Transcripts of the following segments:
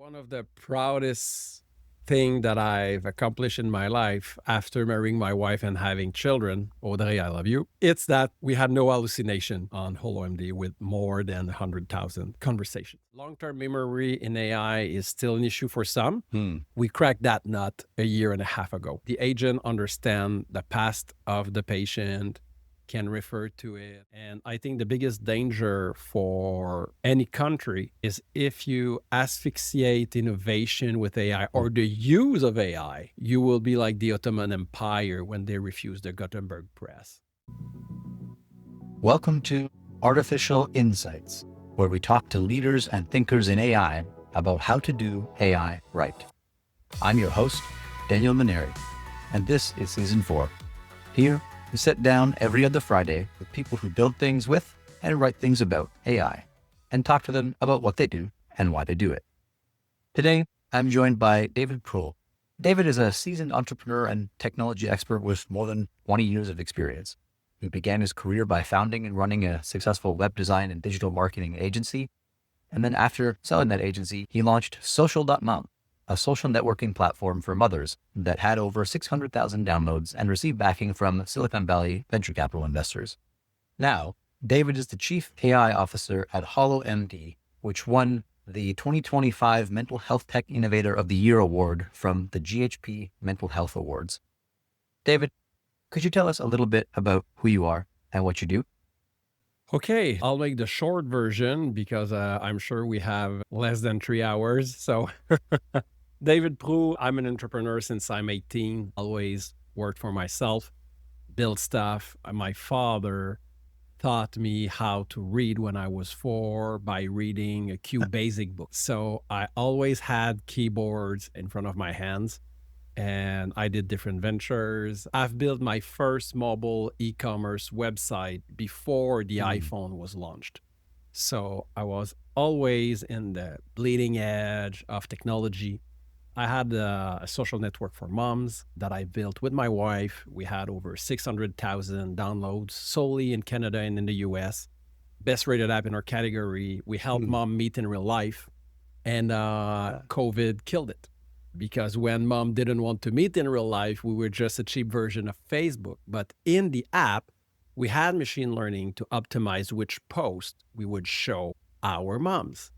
One of the proudest thing that I've accomplished in my life after marrying my wife and having children, Audrey, I love you, it's that we had no hallucination on HoloMD with more than 100,000 conversations. Long-term memory in AI is still an issue for some. We cracked that nut a year and a half ago. The agent understands the past of the patient, can refer to it. And I think the biggest danger for any country is if you asphyxiate innovation with AI or the use of AI, you will be like the Ottoman Empire when they refused the Gutenberg press. Welcome to Artificial Insights, where we talk to leaders and thinkers in AI about how to do AI right. I'm your host, Daniel Maneri, and this is Season 4. Here, we sit down every other Friday with people who build things with and write things about AI, and talk to them about what they do and why they do it. Today, I'm joined by David Proulx. David is a seasoned entrepreneur and technology expert with more than 20 years of experience. He began his career by founding and running a successful web design and digital marketing agency. And then after selling that agency, he launched Social.mom, a social networking platform for mothers that had over 600,000 downloads and received backing from Silicon Valley venture capital investors. Now, David is the Chief AI Officer at HoloMD, which won the 2025 Mental Health Tech Innovator of the Year Award from the GHP Mental Health Awards. David, could you tell us a little bit about who you are and what you do? Okay, I'll make the short version because I'm sure we have less than 3 hours. So David Proulx, I'm an entrepreneur since I'm 18, always worked for myself, built stuff. My father taught me how to read when I was 4 by reading a few basic books. So I always had keyboards in front of my hands and I did different ventures. I've built my first mobile e-commerce website before the iPhone was launched. So I was always in the bleeding edge of technology. I had a social network for moms that I built with my wife. We had over 600,000 downloads solely in Canada and in the US. Best rated app in our category. We helped mom meet in real life, and COVID killed it. Because when mom didn't want to meet in real life, we were just a cheap version of Facebook. But in the app, we had machine learning to optimize which post we would show our moms.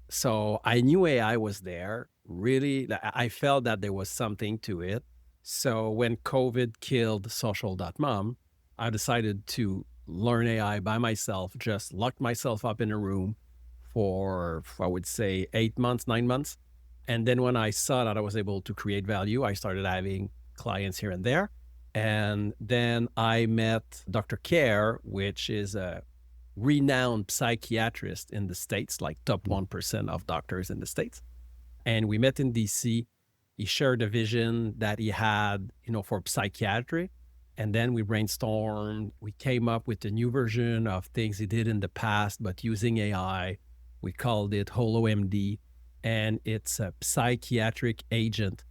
So I knew AI was there. Really, I felt that there was something to it. So when COVID killed social.mom, I decided to learn AI by myself, just locked myself up in a room for I would say 8 months, 9 months. And then when I saw that I was able to create value, I started having clients here and there. And then I met Dr. Care, which is a renowned psychiatrist in the States, like top 1% of doctors in the States. And we met in DC. He shared a vision that he had, for psychiatry. And then we brainstormed. We came up with a new version of things he did in the past, but using AI. We called it HoloMD. And it's a psychiatric agent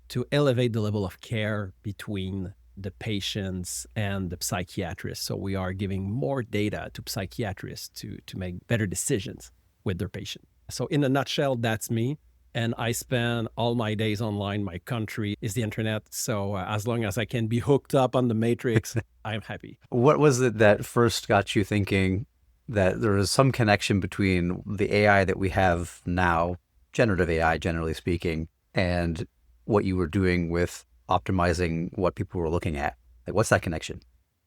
to elevate the level of care between the patients and the psychiatrists. So we are giving more data to psychiatrists to make better decisions with their patient. So in a nutshell, that's me. And I spend all my days online. My country is the internet. So as long as I can be hooked up on the matrix, I'm happy. What was it that first got you thinking that there is some connection between the AI that we have now, generative AI, generally speaking, and what you were doing with optimizing what people were looking at? Like, what's that connection?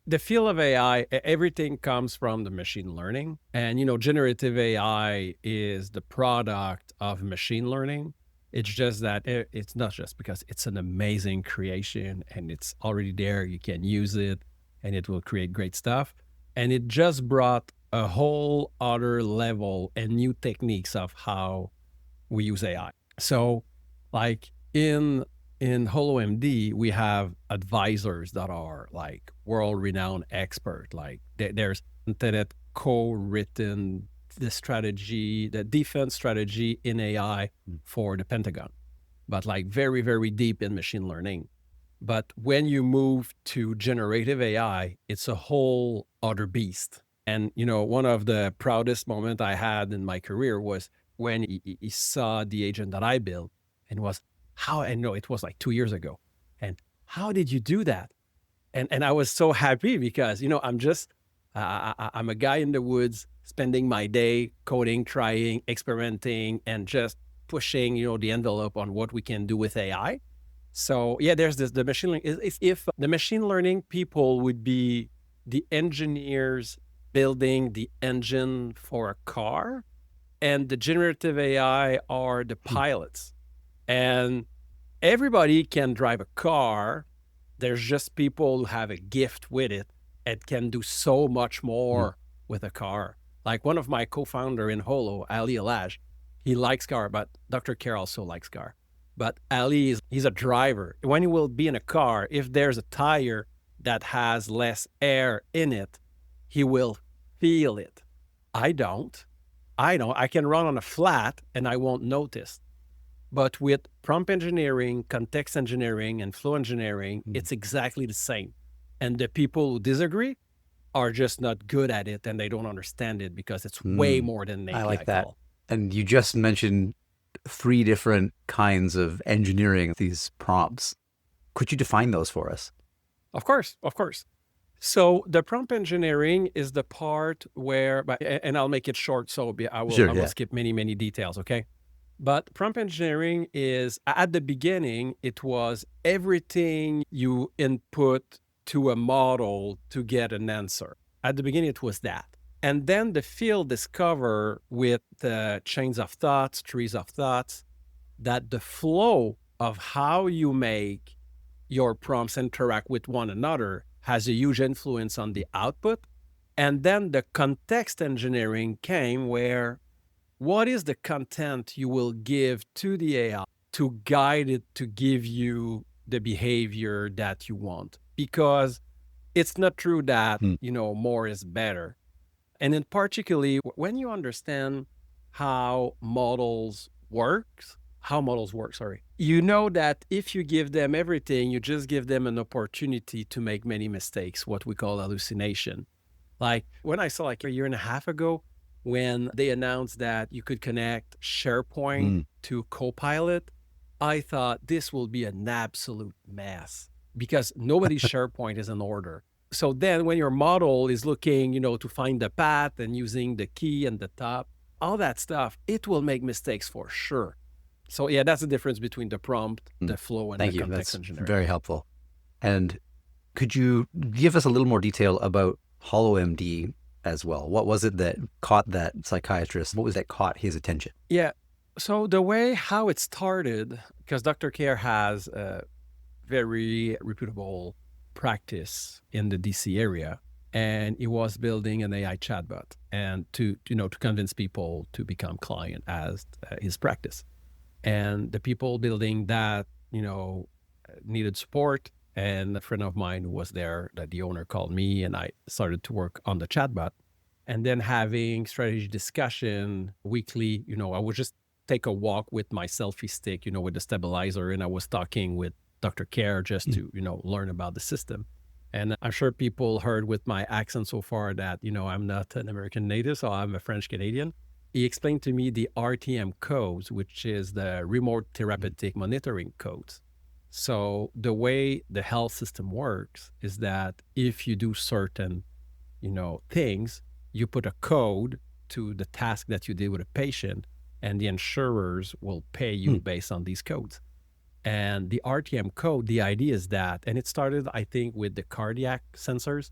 The field of AI, everything comes from the machine learning. And, generative AI is the product of machine learning. It's just that it's not just because it's an amazing creation and it's already there. You can use it and it will create great stuff. And it just brought a whole other level and new techniques of how we use AI. So like in HoloMD, we have advisors that are like world-renowned expert. Like there's that co-written the defense strategy in AI for the Pentagon, but like very, very deep in machine learning. But when you move to generative AI, it's a whole other beast. And, one of the proudest moments I had in my career was when he saw the agent that I built and was, how, and no, it was like 2 years ago. And how did you do that? And I was so happy because, I'm a guy in the woods spending my day coding, trying, experimenting, and just pushing, the envelope on what we can do with AI. So yeah, there's the machine learning. If the machine learning people would be the engineers building the engine for a car, and the generative AI are the pilots. And everybody can drive a car. There's just people who have a gift with it and can do so much more with a car. Like one of my co-founder in Holo, Ali Alaj, he likes car, but Dr. Kerr also likes car. But Ali he's a driver. When he will be in a car, if there's a tire that has less air in it, he will feel it. I don't. I can run on a flat and I won't notice. But with prompt engineering, context engineering, and flow engineering, it's exactly the same. And the people who disagree are just not good at it and they don't understand it because it's way more than an API I like that. call. And you just mentioned 3 different kinds of engineering these prompts. Could you define those for us? Of course. So the prompt engineering is the part where, and I'll make it short, so I will skip many details, okay? But prompt engineering is, at the beginning, it was everything you input to a model to get an answer. At the beginning, it was that. And then the field discovered with the chains of thoughts, trees of thoughts, that the flow of how you make your prompts interact with one another has a huge influence on the output. And then the context engineering came where, what is the content you will give to the AI to guide it to give you the behavior that you want? Because it's not true that, more is better. And in particularly, when you understand how models work, you know that if you give them everything, you just give them an opportunity to make many mistakes, what we call hallucination. Like when I saw like a year and a half ago, when they announced that you could connect SharePoint to Copilot, I thought this will be an absolute mess because nobody's SharePoint is in order. So then when your model is looking, to find the path and using the key and the top, all that stuff, it will make mistakes for sure. So yeah, that's the difference between the prompt, the flow, and the context engineering. Very helpful. And could you give us a little more detail about HoloMD as well? What was it that caught that psychiatrist? What was that caught his attention? Yeah. So the way how it started, because Dr. Kerr has a very reputable practice in the DC area, and he was building an AI chatbot and to convince people to become client as his practice. And the people building that, needed support. And a friend of mine who was there, that the owner called me, and I started to work on the chatbot. And then having strategy discussion weekly, I would just take a walk with my selfie stick, with the stabilizer. And I was talking with Dr. Kerr just to, learn about the system. And I'm sure people heard with my accent so far that, I'm not an American native, so I'm a French Canadian. He explained to me the RTM codes, which is the remote therapeutic monitoring codes. So the way the health system works is that if you do certain, things, you put a code to the task that you did with a patient, and the insurers will pay you based on these codes. And the RTM code, the idea is that, and it started, I think, with the cardiac sensors.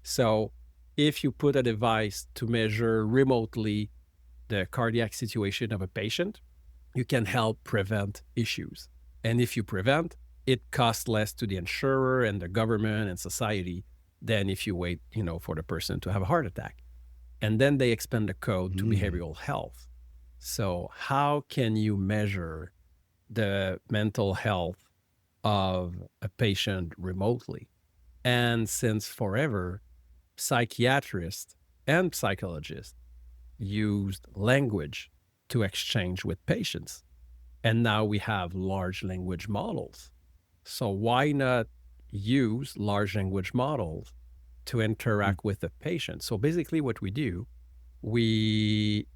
So if you put a device to measure remotely the cardiac situation of a patient, you can help prevent issues. And if you prevent, it costs less to the insurer and the government and society than if you wait, for the person to have a heart attack. And then they expand the code to behavioral health. So how can you measure the mental health of a patient remotely? And since forever, psychiatrists and psychologists used language to exchange with patients. And now we have large language models. So why not use large language models to interact with the patient? So basically what we do, we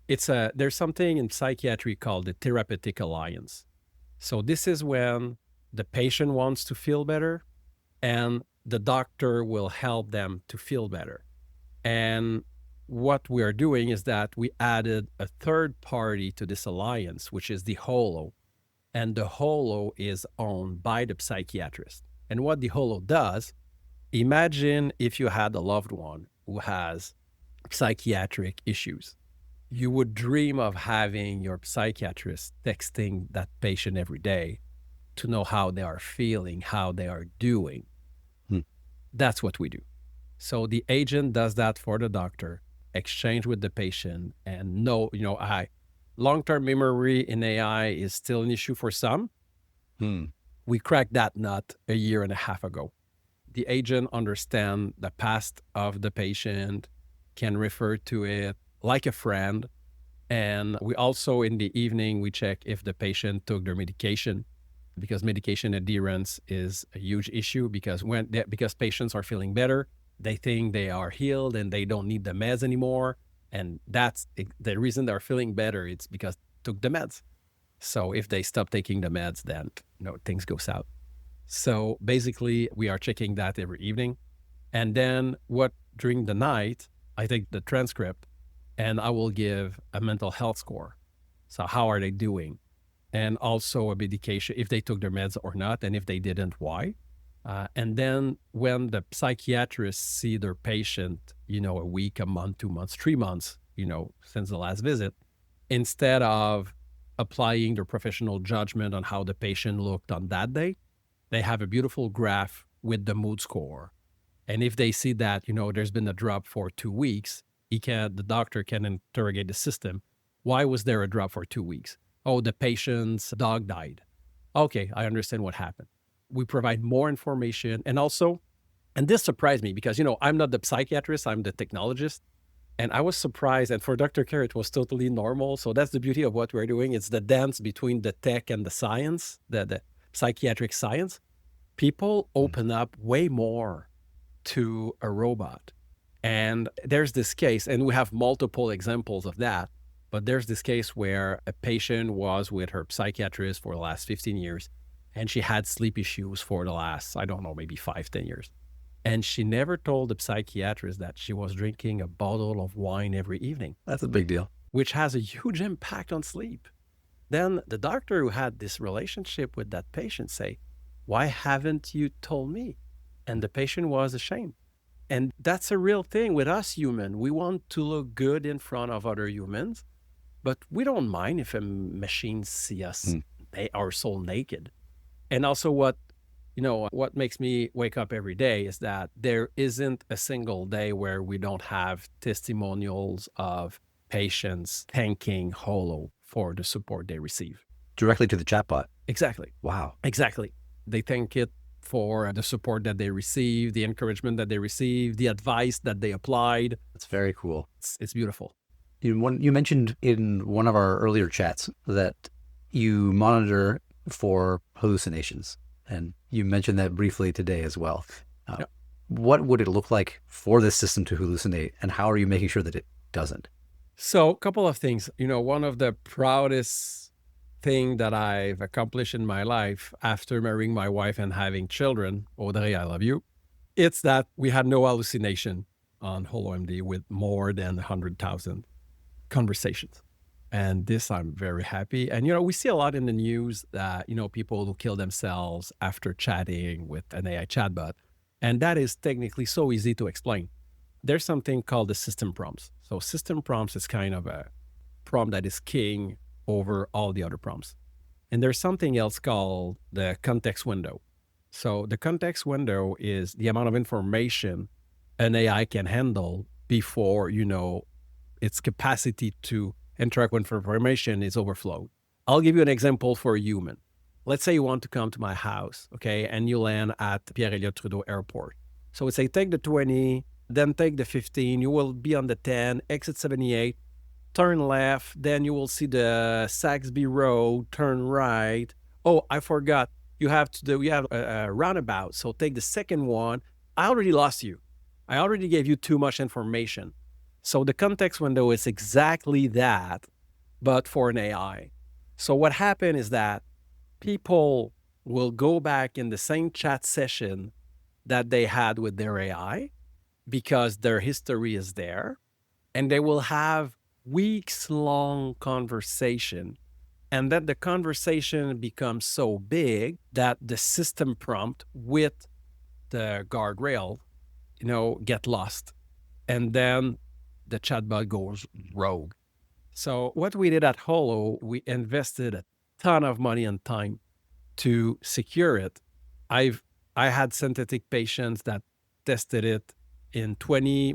There's something in psychiatry called the Therapeutic Alliance. So this is when the patient wants to feel better and the doctor will help them to feel better. And what we are doing is that we added a third party to this alliance, which is the Holo. And the Holo is owned by the psychiatrist. And what the Holo does, imagine if you had a loved one who has psychiatric issues. You would dream of having your psychiatrist texting that patient every day to know how they are feeling, how they are doing. That's what we do. So the agent does that for the doctor, exchange with the patient, and long-term memory in AI is still an issue for some. We cracked that nut a year and a half ago. The agent understands the past of the patient, can refer to it like a friend. And we also, in the evening, we check if the patient took their medication, because medication adherence is a huge issue, because patients are feeling better, they think they are healed and they don't need the meds anymore. And that's the reason they're feeling better. It's because they took the meds. So if they stop taking the meds, then things go south. So basically, we are checking that every evening. And then during the night, I take the transcript and I will give a mental health score. So how are they doing? And also a medication, if they took their meds or not, and if they didn't, why? And then when the psychiatrists see their patient, a week, a month, 2 months, 3 months, since the last visit, instead of applying their professional judgment on how the patient looked on that day, they have a beautiful graph with the mood score. And if they see that, there's been a drop for 2 weeks, the doctor can interrogate the system. Why was there a drop for 2 weeks? Oh, the patient's dog died. Okay, I understand what happened. We provide more information. And also, and this surprised me because, I'm not the psychiatrist, I'm the technologist. And I was surprised. And for Dr. Kerr, it was totally normal. So that's the beauty of what we're doing. It's the dance between the tech and the science, the psychiatric science. People open up way more to a robot. And there's this case, and we have multiple examples of that, but there's this case where a patient was with her psychiatrist for the last 15 years, and she had sleep issues for the last, maybe 5-10 years. And she never told the psychiatrist that she was drinking a bottle of wine every evening. That's a big deal. Which has a huge impact on sleep. Then the doctor who had this relationship with that patient say, why haven't you told me? And the patient was ashamed. And that's a real thing with us human. We want to look good in front of other humans, but we don't mind if a machine see us, our soul naked. And also what makes me wake up every day is that there isn't a single day where we don't have testimonials of patients thanking Holo for the support they receive. Directly to the chatbot. Exactly. Wow. Exactly. They thank it for the support that they received, the encouragement that they received, the advice that they applied. That's very cool. It's beautiful. You mentioned in one of our earlier chats that you monitor for hallucinations, and you mentioned that briefly today as well. Yep. What would it look like for this system to hallucinate, and how are you making sure that it doesn't? So a couple of things. One of the proudest thing that I've accomplished in my life after marrying my wife and having children, Audrey, I love you, it's that we had no hallucination on HoloMD with more than 100,000 conversations. And this, I'm very happy. And, we see a lot in the news that, people who kill themselves after chatting with an AI chatbot. And that is technically so easy to explain. There's something called the system prompts. So system prompts is kind of a prompt that is king over all the other prompts. And there's something else called the context window. So the context window is the amount of information an AI can handle before, its capacity to interact with information is overflowed. I'll give you an example for a human. Let's say you want to come to my house, okay, and you land at Pierre-Elliott Trudeau Airport. So it's say take the 20, then take the 15, you will be on the 10, exit 78, turn left, then you will see the Saxby Road, turn right. Oh, I forgot. You have a roundabout, so take the second one. I already lost you. I already gave you too much information. So the context window is exactly that, but for an AI. So what happened is that people will go back in the same chat session that they had with their AI because their history is there, and they will have weeks long conversation. And then the conversation becomes so big that the system prompt with the guardrail, get lost. And then the chatbot goes rogue. So what we did at Holo, we invested a ton of money and time to secure it. I had synthetic patients that tested it in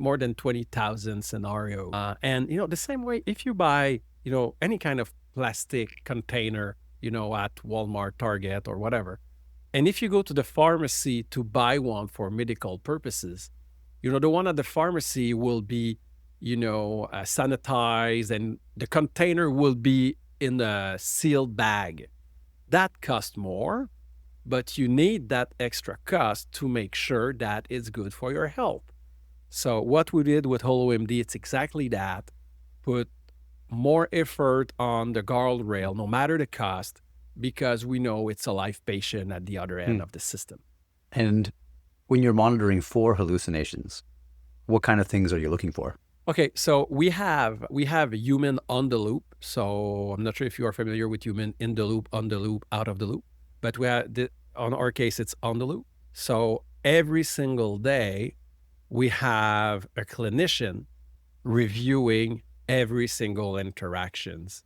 more than 20,000 scenarios. And the same way, if you buy any kind of plastic container, at Walmart, Target, or whatever, and if you go to the pharmacy to buy one for medical purposes, the one at the pharmacy will be sanitized, and the container will be in a sealed bag. That costs more, but you need that extra cost to make sure that it's good for your health. So what we did with HoloMD, it's exactly that. Put more effort on the guardrail, no matter the cost, because we know it's a live patient at the other end of the system. And when you're monitoring for hallucinations, what kind of things are you looking for? Okay, so we have a human on the loop. So I'm not sure if you are familiar with human in the loop, on the loop, out of the loop, but on our case, it's on the loop. So every single day, we have a clinician reviewing every single interactions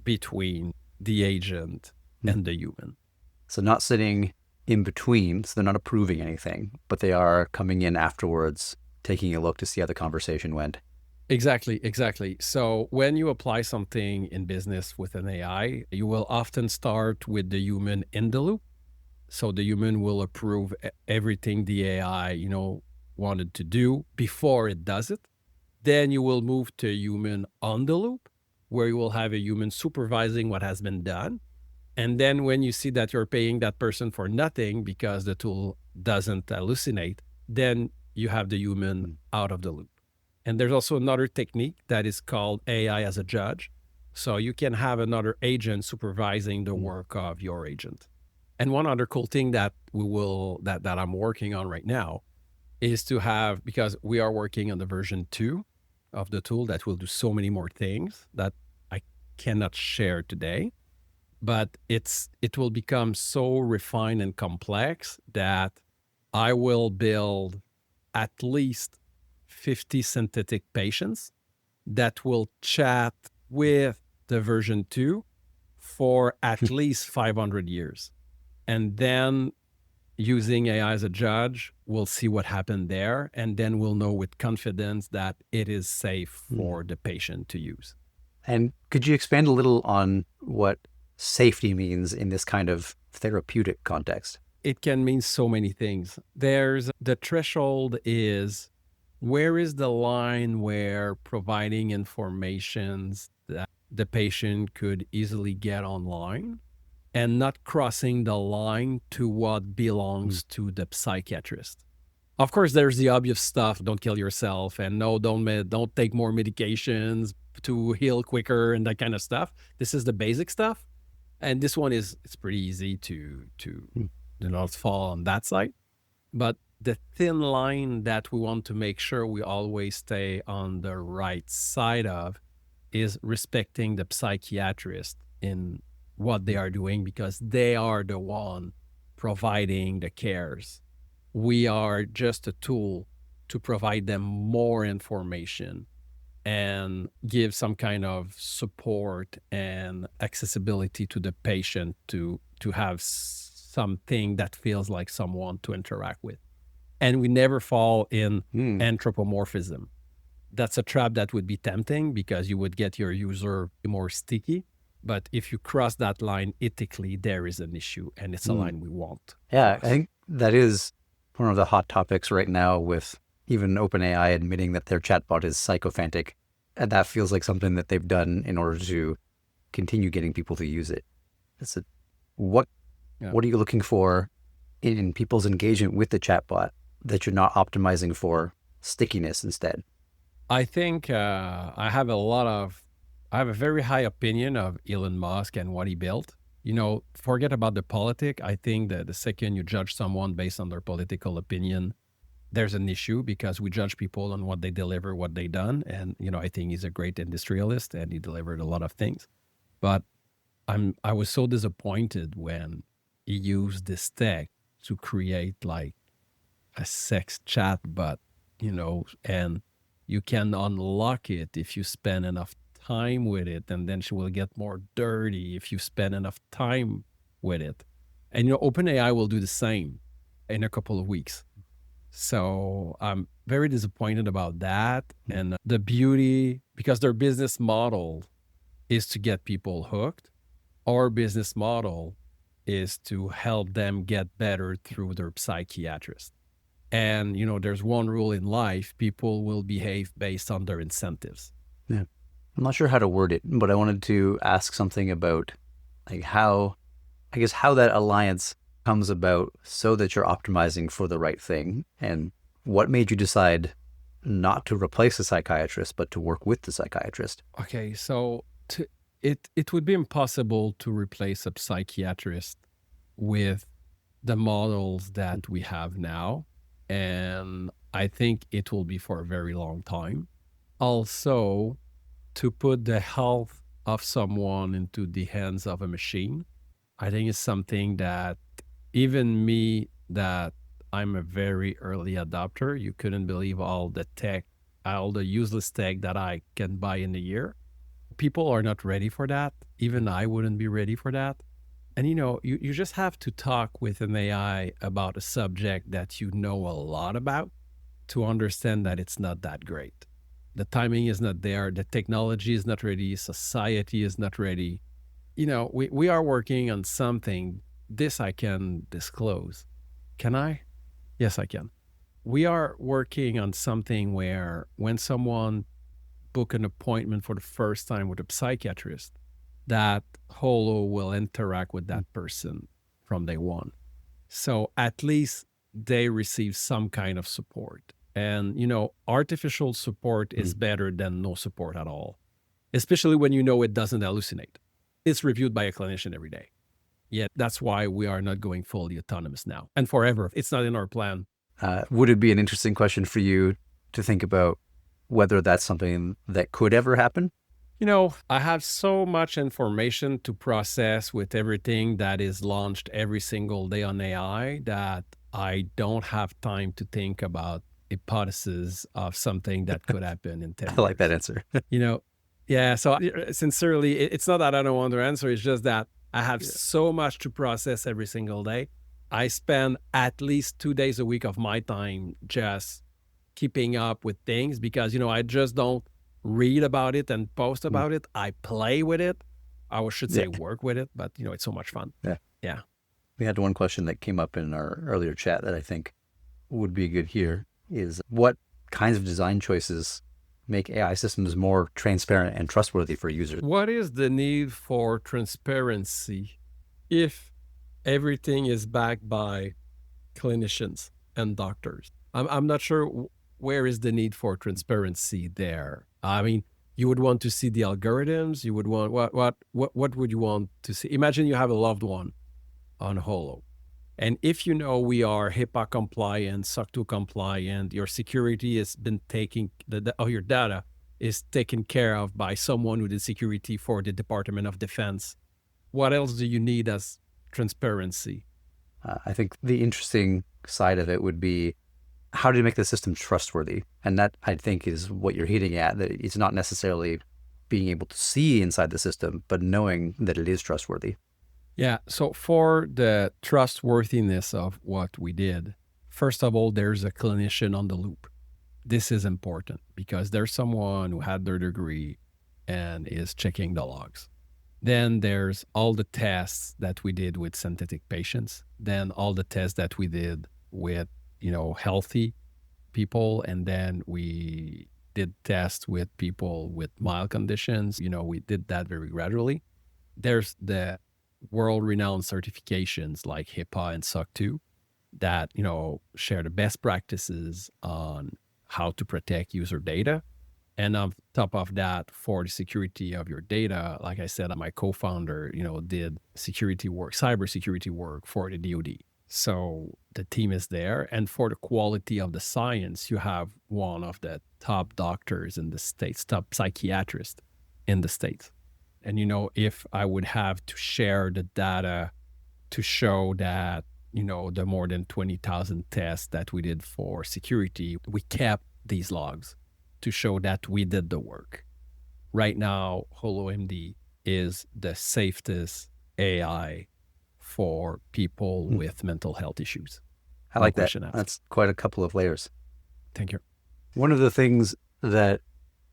between the agent and the human. So not sitting in between, so they're not approving anything, but they are coming in afterwards, taking a look to see how the conversation went. Exactly. So when you apply something in business with an AI, you will often start with the human in the loop. So the human will approve everything the AI, wanted to do before it does it. Then you will move to a human on the loop, where you will have a human supervising what has been done. And then when you see that you're paying that person for nothing because the tool doesn't hallucinate, then you have the human out of the loop. And there's also another technique that is called AI as a judge. So you can have another agent supervising the work of your agent. And one other cool thing that that I'm working on right now is to have, because we are working on the version 2 of the tool that will do so many more things that I cannot share today, but it will become so refined and complex that I will build at least 50 synthetic patients that will chat with the version 2 for at least 500 years. And then using AI as a judge, we'll see what happened there. And then we'll know with confidence that it is safe for the patient to use. And could you expand a little on what safety means in this kind of therapeutic context? It can mean so many things. The threshold is, where is the line where providing informations that the patient could easily get online and not crossing the line to what belongs to the psychiatrist? Of course, there's the obvious stuff. Don't kill yourself, and no, don't take more medications to heal quicker, and that kind of stuff. This is the basic stuff. And this one it's pretty easy to do not fall on that side. But the thin line that we want to make sure we always stay on the right side of is respecting the psychiatrist in what they are doing, because they are the one providing the cares. We are just a tool to provide them more information and give some kind of support and accessibility to the patient to have something that feels like someone to interact with. And we never fall in anthropomorphism. That's a trap that would be tempting because you would get your user more sticky. But if you cross that line ethically, there is an issue, and it's a line we want. Yeah, I think that is one of the hot topics right now, with even OpenAI admitting that their chatbot is psychophantic. And that feels like something that they've done in order to continue getting people to use it. What are you looking for in people's engagement with the chatbot that you're not optimizing for stickiness instead? I think I have a very high opinion of Elon Musk and what he built. Forget about the politic. I think that the second you judge someone based on their political opinion, there's an issue because we judge people on what they deliver, what they done. And, I think he's a great industrialist and he delivered a lot of things. But I was so disappointed when he used this tech to create like a sex chat bot, and you can unlock it if you spend enough time with it, and then she will get more dirty if you spend enough time with it. And OpenAI will do the same in a couple of weeks. So I'm very disappointed about that. And the beauty, because their business model is to get people hooked, our business model is to help them get better through their psychiatrist. And, there's one rule in life: people will behave based on their incentives. Yeah. I'm not sure how to word it, but I wanted to ask something about like how that alliance comes about so that you're optimizing for the right thing, and what made you decide not to replace the psychiatrist, but to work with the psychiatrist. Okay, so it would be impossible to replace a psychiatrist with the models that we have now. And I think it will be for a very long time. Also, to put the health of someone into the hands of a machine, I think is something that even me, that I'm a very early adopter, you couldn't believe all the tech, all the useless tech that I can buy in a year. People are not ready for that. Even I wouldn't be ready for that. And you just have to talk with an AI about a subject that you know a lot about to understand that it's not that great. The timing is not there. The technology is not ready. Society is not ready. We are working on something. This I can disclose. Can I? Yes, I can. We are working on something where when someone book an appointment for the first time with a psychiatrist, that Holo will interact with that person from day one. So at least they receive some kind of support. And, artificial support is better than no support at all, especially when it doesn't hallucinate. It's reviewed by a clinician every day. Yet that's why we are not going fully autonomous now and forever. It's not in our plan. Would it be an interesting question for you to think about whether that's something that could ever happen? I have so much information to process with everything that is launched every single day on AI that I don't have time to think about hypotheses of something that could happen in 10 years. I like that answer. Yeah. So sincerely, it's not that I don't want to answer. It's just that I have so much to process every single day. I spend at least 2 days a week of my time just keeping up with things because, I just don't read about it and post about it. I play with it. I should say work with it, but it's so much fun. Yeah. We had one question that came up in our earlier chat that I think would be good here is what kinds of design choices make AI systems more transparent and trustworthy for users? What is the need for transparency if everything is backed by clinicians and doctors? I'm not sure where is the need for transparency there. I mean, you would want to see the algorithms. You would want what would you want to see? Imagine you have a loved one on Holo. And if we are HIPAA compliant, SOC 2 compliant, your security has been your data is taken care of by someone who did security for the Department of Defense. What else do you need as transparency? I think the interesting side of it would be how do you make the system trustworthy? And that, I think, is what you're hitting at, that it's not necessarily being able to see inside the system, but knowing that it is trustworthy. Yeah. So for the trustworthiness of what we did, first of all, there's a clinician on the loop. This is important because there's someone who had their degree and is checking the logs. Then there's all the tests that we did with synthetic patients. Then all the tests that we did with, healthy people. And then we did tests with people with mild conditions. We did that very gradually. There's the world-renowned certifications like HIPAA and SOC 2 that, share the best practices on how to protect user data. And on top of that, for the security of your data, like I said, my co-founder, did security work, cybersecurity work for the DoD. So the team is there. And for the quality of the science, you have one of the top doctors in the States, top psychiatrist in the States. And, if I would have to share the data to show that, the more than 20,000 tests that we did for security, we kept these logs to show that we did the work. Right now, HoloMD is the safest AI for people with mental health issues. I No like that. question asked. That's quite a couple of layers. Thank you. One of the things that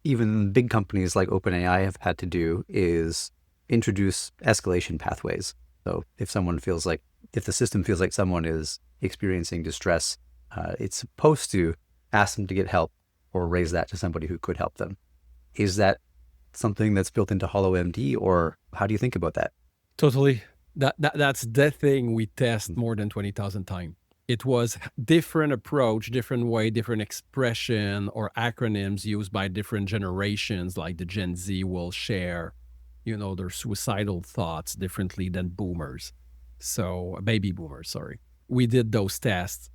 even big companies like OpenAI have had to do is introduce escalation pathways. So if the system feels like someone is experiencing distress, it's supposed to ask them to get help or raise that to somebody who could help them. Is that something that's built into HoloMD, or how do you think about that? Totally. That's the thing we test more than 20,000 times. It was different approach, different way, different expression or acronyms used by different generations, like the Gen Z will share, their suicidal thoughts differently than boomers. So baby boomers, sorry. We did those tests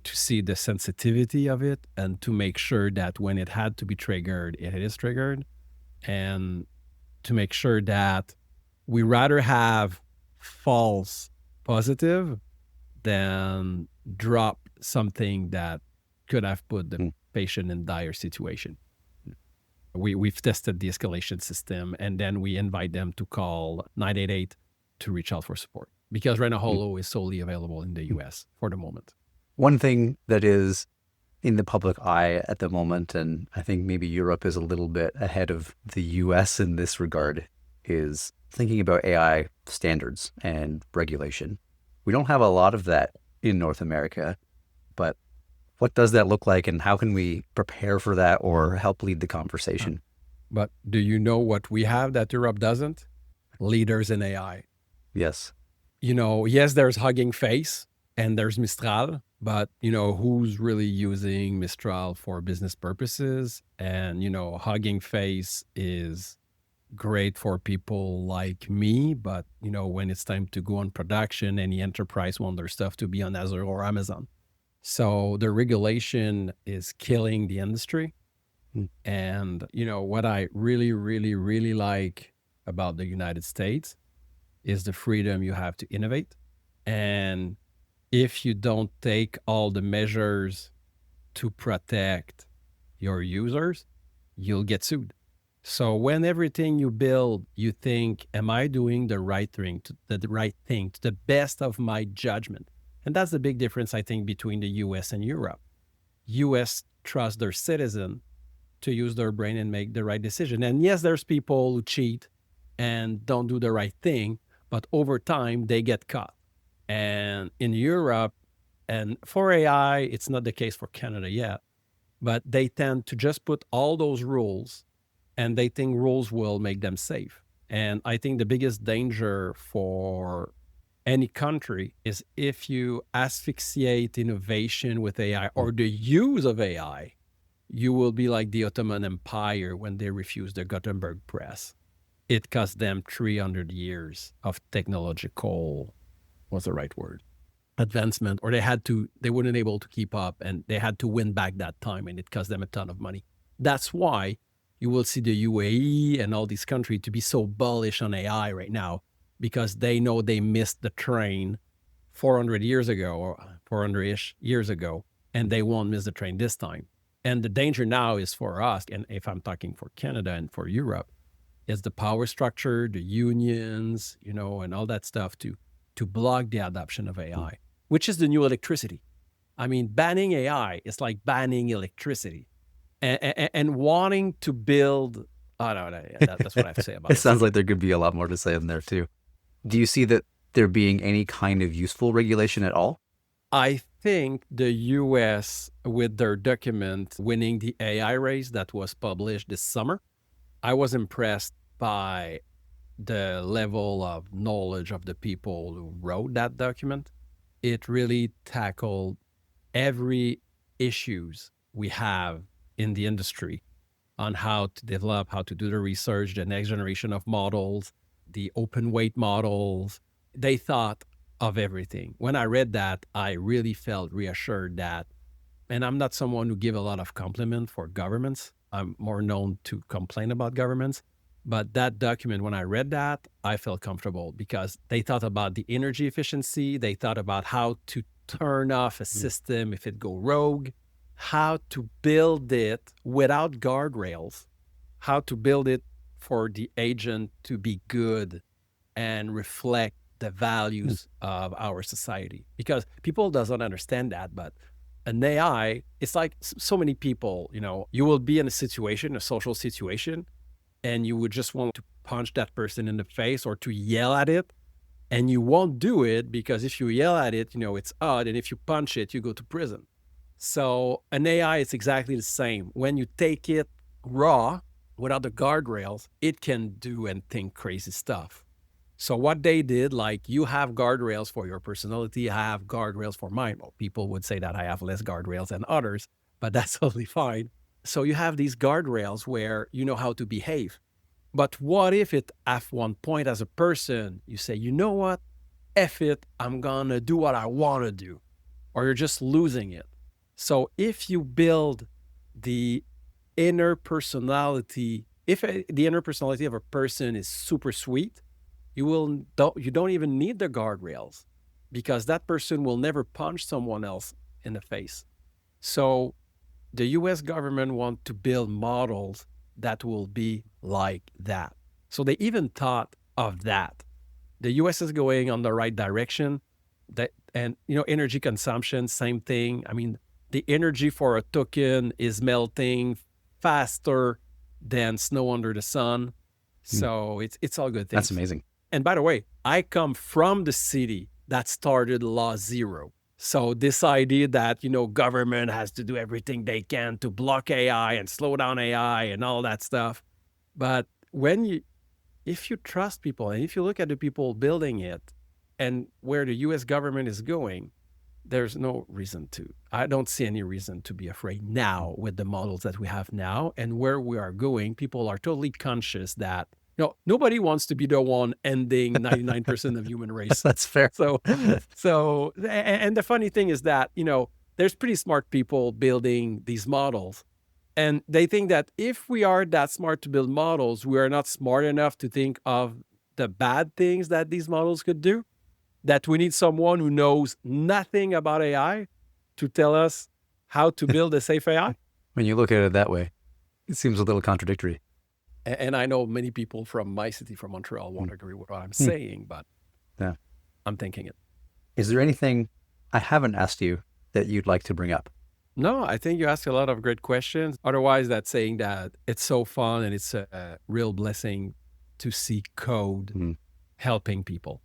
to see the sensitivity of it and to make sure that when it had to be triggered, it is triggered. And to make sure that we rather have false positive than drop something that could have put the patient in dire situation. We've tested the escalation system, and then we invite them to call 988 to reach out for support, because right now Holo is solely available in the US for the moment. One thing that is in the public eye at the moment, and I think maybe Europe is a little bit ahead of the US in this regard, is thinking about AI standards and regulation. We don't have a lot of that in North America, but what does that look like, and how can we prepare for that or help lead the conversation? But do you know what we have that Europe doesn't? Leaders in AI. Yes. Yes, there's Hugging Face and there's Mistral, but who's really using Mistral for business purposes? And Hugging Face is great for people like me, but when it's time to go on production, any enterprise want their stuff to be on Azure or Amazon. So the regulation is killing the industry. And what I really, really, really like about the United States is the freedom you have to innovate. And if you don't take all the measures to protect your users, you'll get sued. So when everything you build, you think, am I doing the right thing, to the best of my judgment? And that's the big difference, I think, between the US and Europe. US trust their citizen to use their brain and make the right decision. And yes, there's people who cheat and don't do the right thing, but over time they get caught. And in Europe, and for AI, it's not the case for Canada yet, but they tend to just put all those rules and they think rules will make them safe. And I think the biggest danger for any country is if you asphyxiate innovation with AI or the use of AI, you will be like the Ottoman Empire when they refused the Gutenberg press. It cost them 300 years of technological, what's the right word? Advancement, or they weren't able to keep up and they had to win back that time, and it cost them a ton of money. That's why you will see the UAE and all these countries to be so bullish on AI right now, because they know they missed the train 400 years ago or 400-ish years ago, and they won't miss the train this time. And the danger now is for us, and if I'm talking for Canada and for Europe, is the power structure, the unions, and all that stuff to block the adoption of AI, which is the new electricity. I mean, banning AI is like banning electricity. And wanting to build, I don't know, that's what I have to say about it. It sounds like there could be a lot more to say in there too. Do you see that there being any kind of useful regulation at all? I think the US, with their document winning the AI race that was published this summer, I was impressed by the level of knowledge of the people who wrote that document. It really tackled every issues we have in the industry on how to develop, how to do the research, the next generation of models, the open weight models. They thought of everything. When I read that, I really felt reassured that, and I'm not someone who give a lot of compliment for governments. I'm more known to complain about governments. But that document, when I read that, I felt comfortable because they thought about the energy efficiency. They thought about how to turn off a system if it go rogue, how to build it without guardrails, how to build it for the agent to be good and reflect the values of our society. Because people doesn't understand that, but an AI, it's like so many people, you will be in a situation, a social situation, and you would just want to punch that person in the face or to yell at it. And you won't do it because if you yell at it, it's odd. And if you punch it, you go to prison. So an AI is exactly the same. When you take it raw, without the guardrails, it can do and think crazy stuff. So what they did, like you have guardrails for your personality, I have guardrails for mine. Well, people would say that I have less guardrails than others, but that's totally fine. So you have these guardrails where you know how to behave. But what if at one point as a person, you say, you know what, F it, I'm going to do what I want to do, or you're just losing it. So if you build the inner personality, if the inner personality of a person is super sweet, you don't even need the guardrails because that person will never punch someone else in the face. So the US government wants to build models that will be like that. So they even thought of that. The US is going on the right direction. And energy consumption, same thing. I mean, the energy for a token is melting faster than snow under the sun. So it's all good things. That's amazing. And by the way, I come from the city that started Law Zero. So this idea that, government has to do everything they can to block AI and slow down AI and all that stuff. But if you trust people and if you look at the people building it and where the US government is going, there's no reason I don't see any reason to be afraid now with the models that we have now and where we are going. People are totally conscious that nobody wants to be the one ending 99% of human race. That's fair. So, and the funny thing is that, there's pretty smart people building these models. And they think that if we are that smart to build models, we are not smart enough to think of the bad things that these models could do, that we need someone who knows nothing about AI to tell us how to build a safe AI. When you look at it that way, it seems a little contradictory. And I know many people from my city, from Montreal, won't agree with what I'm saying, but yeah, I'm thinking it. Is there anything I haven't asked you that you'd like to bring up? No, I think you ask a lot of great questions. Otherwise, that's saying that it's so fun and it's a real blessing to see code helping people.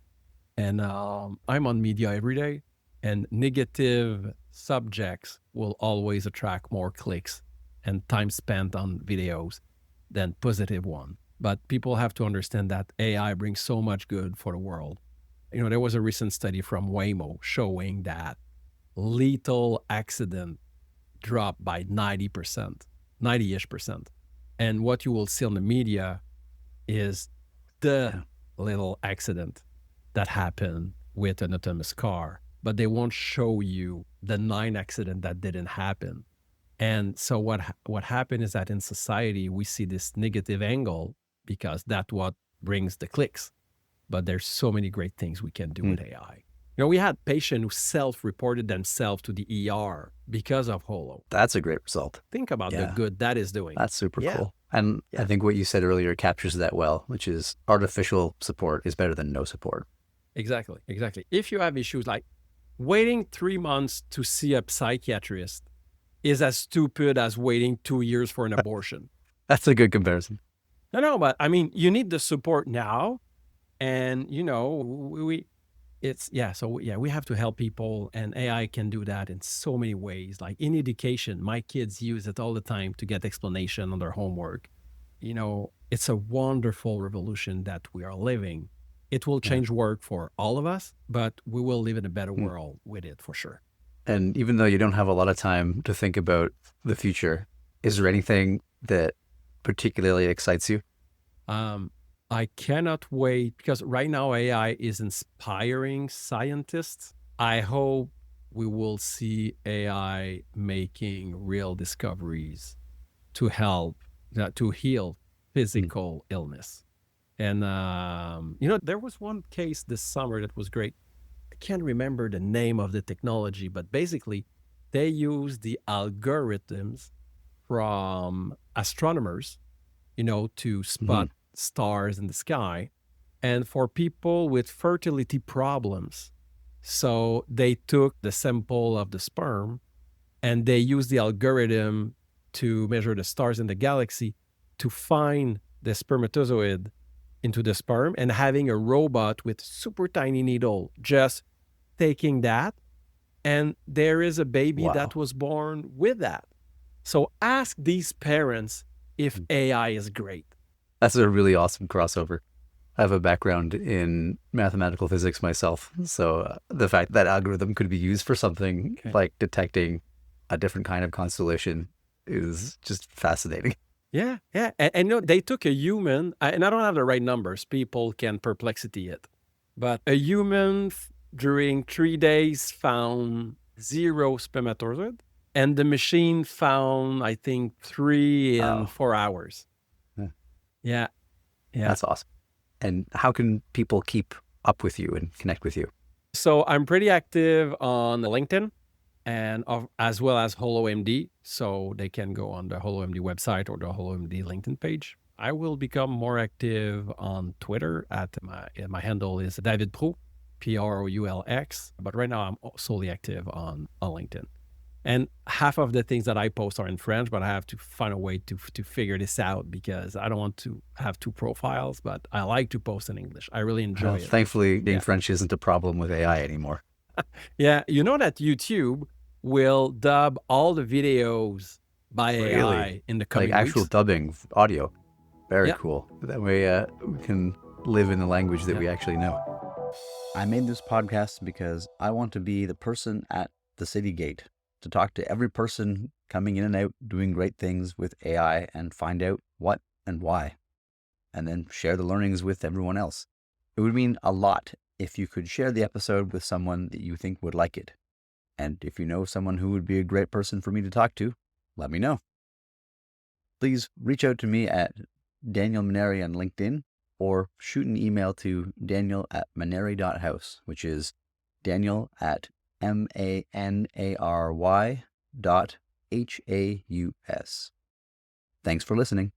And I'm on media every day, and negative subjects will always attract more clicks and time spent on videos than positive one. But people have to understand that AI brings so much good for the world. There was a recent study from Waymo showing that lethal accident dropped by 90-ish percent. And what you will see on the media is the little accident that happened with an autonomous car, but they won't show you the 9 accident that didn't happen. And so what happened is that in society, we see this negative angle because that's what brings the clicks. But there's so many great things we can do with AI. We had patients who self-reported themselves to the ER because of Holo. That's a great result. Think about the good that is doing. That's super cool. And I think what you said earlier captures that well, which is artificial support is better than no support. Exactly. If you have issues like waiting 3 months to see a psychiatrist is as stupid as waiting 2 years for an abortion. That's a good comparison. No, but I mean, you need the support now. And, we have to help people, and AI can do that in so many ways. Like in education, my kids use it all the time to get explanation on their homework. It's a wonderful revolution that we are living. It will change work for all of us, but we will live in a better world with it for sure. And even though you don't have a lot of time to think about the future, is there anything that particularly excites you? I cannot wait because right now AI is inspiring scientists. I hope we will see AI making real discoveries to help, to heal physical illness. And, there was one case this summer that was great. I can't remember the name of the technology, but basically they use the algorithms from astronomers, to spot stars in the sky. And for people with fertility problems, so they took the sample of the sperm and they used the algorithm to measure the stars in the galaxy to find the spermatozoid into the sperm, and having a robot with super tiny needle just taking that. And there is a baby that was born with that. So ask these parents if AI is great. That's a really awesome crossover. I have a background in mathematical physics myself. So the fact that algorithm could be used for something like detecting a different kind of constellation is just fascinating. Yeah. And they took a human, and I don't have the right numbers. People can perplexity it. But a human during 3 days found 0 spermatozoid, and the machine found, I think, 3 in 4 hours. Yeah. That's awesome. And how can people keep up with you and connect with you? So I'm pretty active on LinkedIn and as well as HoloMD. So they can go on the HoloMD website or the HoloMD LinkedIn page. I will become more active on Twitter my handle is David Proulx, Proulx. But right now I'm solely active on LinkedIn. And half of the things that I post are in French, but I have to find a way to figure this out because I don't want to have 2 profiles, but I like to post in English. I really enjoy it. Thankfully, being French isn't a problem with AI anymore. Yeah, you know that YouTube will dub all the videos by AI in the coming like actual weeks? dubbing audio. Very cool. That way we can live in the language that we actually know. I made this podcast because I want to be the person at the city gate to talk to every person coming in and out, doing great things with AI and find out what and why, and then share the learnings with everyone else. It would mean a lot if you could share the episode with someone that you think would like it. And if you know someone who would be a great person for me to talk to, let me know. Please reach out to me at Daniel Maneri on LinkedIn, or shoot an email to daniel@maneri.house, which is daniel@manary.haus. Thanks for listening.